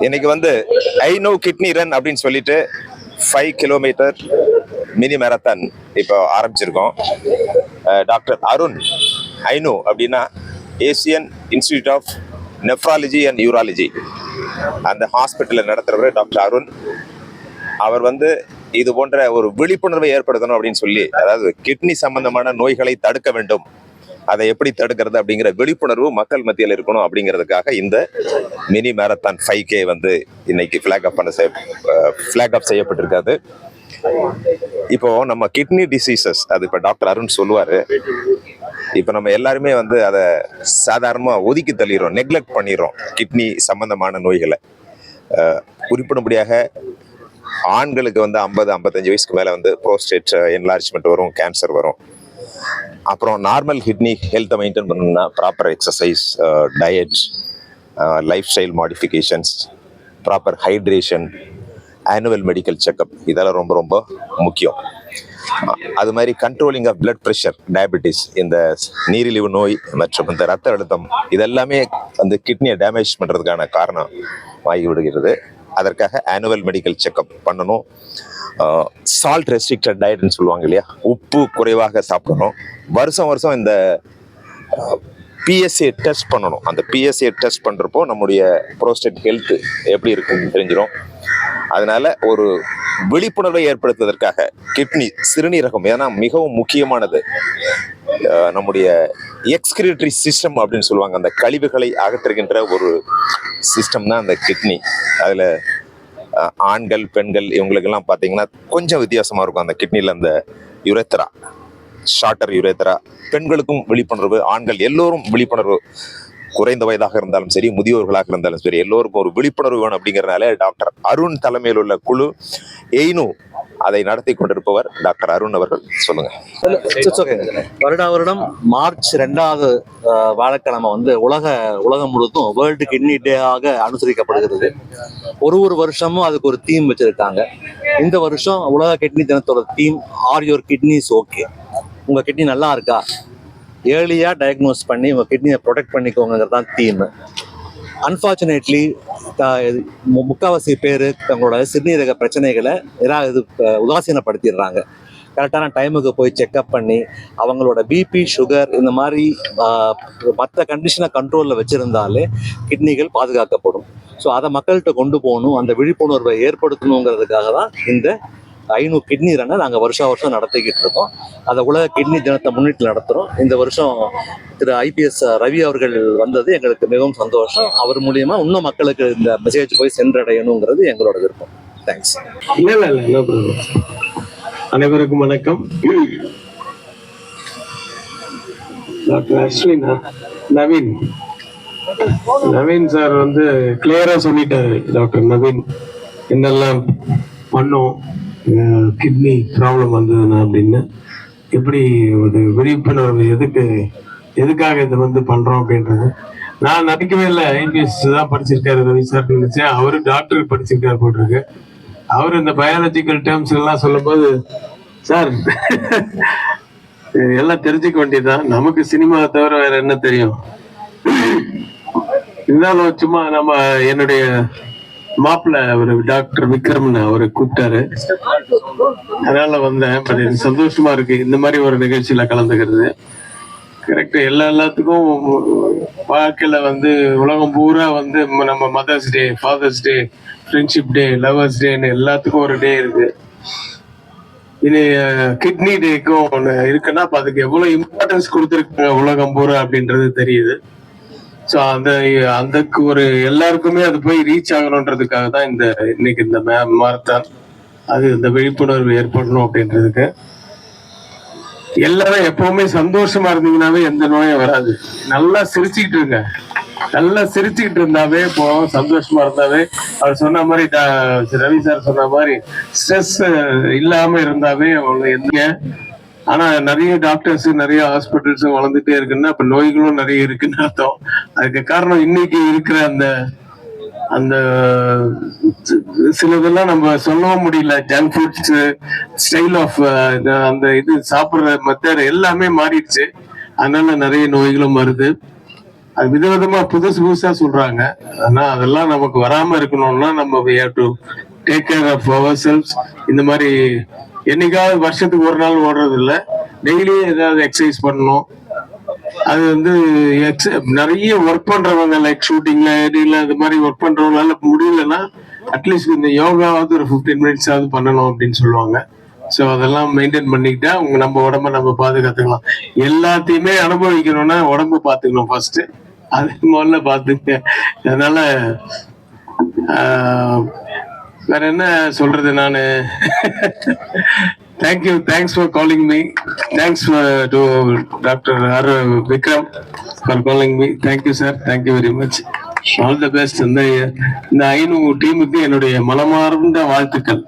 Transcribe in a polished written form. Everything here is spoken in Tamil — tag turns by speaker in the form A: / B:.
A: இன்னைக்கு வந்து ஐ நோ கிட்னி ரன் அப்படின்னு சொல்லிட்டு 5 கிலோமீட்டர் மினி மேரத்தான் இப்போ ஆரம்பிச்சிருக்கோம். டாக்டர் அருண் ஐனோ அப்படின்னா Asian institute of nephrology and urology அந்த ஹாஸ்பிட்டலில் நடத்துகிறவர் டாக்டர் அருண். அவர் வந்து இது போன்ற ஒரு விழிப்புணர்வை ஏற்படுத்தணும் அப்படின்னு சொல்லி, அதாவது கிட்னி சம்பந்தமான நோய்களை தடுக்க வேண்டும், அதை எப்படி தடுக்கிறது அப்படிங்கிற விழிப்புணர்வு மக்கள் மத்தியில் இருக்கணும் அப்படிங்கிறதுக்காக இந்த மினி மேரத்தான் 5K வந்து இன்னைக்கு ஃபிளாக் ஆஃப் செய்யப்பட்டிருக்காது. இப்போ நம்ம கிட்னி டிசீசஸ், அது இப்போ டாக்டர் அருண் சொல்லுவாரு, இப்போ நம்ம எல்லாருமே வந்து அதை சாதாரணமாக ஒதுக்கி தள்ளிடுறோம், நெக்லெக்ட் பண்ணிடுறோம் கிட்னி சம்பந்தமான நோய்களை. குறிப்பிடும்படியாக ஆண்களுக்கு வந்து 50-55 வயசுக்கு மேலே வந்து ப்ரோஸ்டேட் என்லார்ஜ்மெண்ட் வரும், கேன்சர் வரும். அப்புறம் நார்மல் கிட்னி ஹெல்த்தை மெயின்டைன் பண்ணணும்னா proper exercise, diet, life style modifications, proper hydration, annual medical checkup, இதெல்லாம் ரொம்ப ரொம்ப முக்கியம். அது மாதிரி controlling of blood pressure, diabetes, இந்த நீரிழிவு நோய் மற்றும் இந்த ரத்த அழுத்தம், இதெல்லாமே வந்து கிட்னியை டேமேஜ் பண்ணுறதுக்கான காரணம் ஆகி விடுகிறது. அதற்காக ஆனுவல் மெடிக்கல் செக்கப் பண்ணணும். சால்ட் ரெஸ்ட்ரிக்டட் டயட்னு சொல்லுவாங்க இல்லையா, உப்பு குறைவாக சாப்பிடணும். வருஷம் வருஷம் இந்த பிஎஸ்ஏ டெஸ்ட் பண்ணணும். அந்த பிஎஸ்ஏ டெஸ்ட் பண்ணுறப்போ நம்முடைய ப்ரோஸ்டேட் ஹெல்த் எப்படி இருக்குன்னு தெரிஞ்சிடும். அதனால ஒரு விழிப்புணர்வை ஏற்படுத்துவதற்காக கிட்னி, சிறுநீரகம், ஏன்னா மிகவும் முக்கியமானது. நம்முடைய எக்ஸ்கிரிட்டரி சிஸ்டம் அப்படின்னு சொல்லுவாங்க, அந்த கழிவுகளை அகற்றுகின்ற ஒரு சிஸ்டம் தான் அந்த கிட்னி. அதில் ஆண்கள் பெண்கள் இவங்களுக்கெல்லாம் பார்த்தீங்கன்னா கொஞ்சம் வித்தியாசமாக இருக்கும். அந்த கிட்னியில் அந்த யுரேத்ரா, ஷார்ட்டர் யுரேத்ரா, பெண்களுக்கும் விழிப்புணர்வு, ஆண்கள் எல்லோரும் விழிப்புணர்வு, குறைந்த வயதாக இருந்தாலும் சரி, முதியோர்களாக இருந்தாலும் சரி, எல்லோருக்கும் ஒரு விழிப்புணர்வு வேணும். அப்படிங்கிறதுனால டாக்டர் அருண் தலைமையில் உள்ள குழு எய்னு அதை நடத்தி கொண்டிருப்பவர் டாக்டர் அருண் அவர்கள். சொல்லுங்க.
B: வருடம் மார்ச் 2வது வியாழக்கிழமை வந்து உலகம் முழுவதும் வேர்ல்டு கிட்னி டே ஆக அனுசரிக்கப்படுகிறது. ஒரு வருஷமும் அதுக்கு ஒரு தீம் வச்சிருக்காங்க. இந்த வருஷம் உலக கிட்னி தினத்தோட theme are your kidneys okay. உங்க கிட்னி நல்லா இருக்கா, ஏர்லியாக டயக்னோஸ் பண்ணி உங்கள் கிட்னியை ப்ரொடெக்ட் பண்ணிக்கோங்கிறது தான் தீம். அன்ஃபார்ச்சுனேட்லி முக்கால்வாசி பேர் தங்களோட சிறுநீரக பிரச்சனைகளை உதாசீனப்படுத்திடுறாங்க. கரெக்டான டைமுக்கு போய் செக்அப் பண்ணி அவங்களோட பிபி, சுகர், இந்த மாதிரி மற்ற கண்டிஷனை கண்ட்ரோலில் வச்சுருந்தாலே கிட்னிகள் பாதுகாக்கப்படும். ஸோ அதை மக்கள்கிட்ட கொண்டு போகணும், அந்த விழிப்புணர்வை ஏற்படுத்தணுங்கிறதுக்காக தான் இந்த 500 கிட்னி ரன்னை நாங்கள் வருஷம் நடத்திக்கிட்டு இருக்கோம். அதை உலக கிட்னி தினத்தை முன்னிட்டு நடத்துகிறோம். இந்த வருஷம் திரு IPS ரவி அவர்கள் வந்தது எங்களுக்கு மிகவும் சந்தோஷம். அவர் மூலியமா இன்னும் மக்களுக்கு இந்த மெசேஜ் போய் சென்றடையணுங்கிறது எங்களோட விருப்பம். தேங்க்ஸ்.
C: அனைவருக்கும் வணக்கம். டாக்டர் அஸ்வினா, நவீன் சார் வந்து கிளியரா சொல்லிட்டாரு. டாக்டர் நவீன் என்னெல்லாம் பண்ணும் கிட்னி ப்ராப்ளம் வந்ததுன்னா அப்படின்னு, எப்படி ஒரு விழிப்புணர்வு, எதுக்காக இதை வந்து பண்றோம் அப்படின்றது. நான் நினைக்கவே இல்லை. IPS தான் படிச்சிருக்காரு ரவி சார் நினைச்சேன். அவரு டாக்டர் படிச்சிருக்காரு போட்டிருக்கு. அவரு இந்த பயாலஜிக்கல் டேர்ம்ஸ் எல்லாம் சொல்லும் போது, சார் எல்லாம் தெரிஞ்சுக்க வேண்டியதுதான், நமக்கு சினிமா தவிர வேற என்ன தெரியும். இருந்தாலும் சும்மா நம்ம என்னுடைய மாப்பிள்ள அவரு டாக்டர் விக்ரம்னு அவரை கூப்பிட்டாரு, அதனால வந்தேன். பட் எனக்கு சந்தோஷமா இருக்கு இந்த மாதிரி ஒரு நிகழ்ச்சியில கலந்துக்கிறது. கரெக்ட். எல்லாத்துக்கும் வாழ்க்கையில வந்து உலகம் பூரா வந்து நம்ம மதர்ஸ் டே, ஃபாதர்ஸ் டே, ஃப்ரெண்ட்ஷிப் டே, லவர்ஸ் டேன்னு எல்லாத்துக்கும் ஒரு டே இருக்கு. இது கிட்னி டேக்கும் ஒன்று இருக்குன்னா அப்ப அதுக்கு எவ்வளவு இம்பார்ட்டன்ஸ் கொடுத்துருக்காங்க உலகம் பூரா அப்படின்றது தெரியுது. ஸோ அதுக்கு ஒரு எல்லாருக்குமே அது போய் ரீச் ஆகணுன்றதுக்காக தான் இன்னைக்கு இந்த மாரத்தான், அது இந்த விழிப்புணர்வு ஏற்படணும் அப்படின்றதுக்கு. எல்லாரும் எப்பவுமே சந்தோஷமா இருந்தீங்கன்னாவே எந்த நோயும் வராது. நல்லா சிரிச்சுக்கிட்டு இருங்க. நல்லா சிரிச்சுக்கிட்டு இருந்தாவே போவோம், சந்தோஷமா இருந்தாவே. அவர் சொன்ன மாதிரி, ரவி சார் சொன்ன மாதிரி, ஸ்ட்ரெஸ் இல்லாம இருந்தாவே அவங்க எந்த. ஆனா நிறைய டாக்டர்ஸ், நிறைய ஹாஸ்பிட்டல்ஸ் வளர்ந்துட்டே இருக்குன்னா அப்ப நோய்களும் நிறைய இருக்குன்னு அர்த்தம். அதுக்கு காரணம் இன்னைக்கு இருக்கிற அந்த சிலதெல்லாம் நம்ம சொல்லவும் முடியல. ஜங்க் ஃபுட்ஸ், ஸ்டைல் ஆஃப் அந்த இது சாப்பிடுற மெத்தட் எல்லாமே மாறிடுச்சு. அதனால நிறைய நோய்களும் வருது. அது விதவிதமா புதுசு புதுசா சொல்றாங்க. ஆனா அதெல்லாம் நமக்கு வராம இருக்கணும்னா நம்ம we have to take care of ourselves. இந்த மாதிரி என்னைக்காவது வருஷத்துக்கு ஒரு நாள் ஓடுறது இல்ல, டெய்லி ஏதாவது எக்ஸசைஸ் பண்ணணும். அது வந்து நிறைய ஒர்க் பண்றவங்க லைக் ஷூட்டிங்ல எடிங்ல அது மாதிரி ஒர்க் பண்றவங்களால முடியலன்னா அட்லீஸ்ட் இந்த யோகாவது ஒரு 15 மினிட்ஸ் ஆகுது பண்ணணும் அப்படின்னு சொல்லுவாங்க. ஸோ அதெல்லாம் மெயின்டைன் பண்ணிக்கிட்டா நம்ம உடம்ப நம்ம பாதுகாத்துக்கலாம். எல்லாத்தையுமே அனுபவிக்கணும்னா உடம்பு பார்த்துக்கணும் ஃபர்ஸ்ட், அது முதல்ல பார்த்துக்க. அதனால வேற என்ன சொல்றது நானு. Thanks for calling me. Thanks to doctor Vikram for calling me. Thank you sir, thank you very much. All the best. இந்த ஐநூறு டீமுக்கு என்னுடைய மனமார்ந்த வாழ்த்துக்கள்.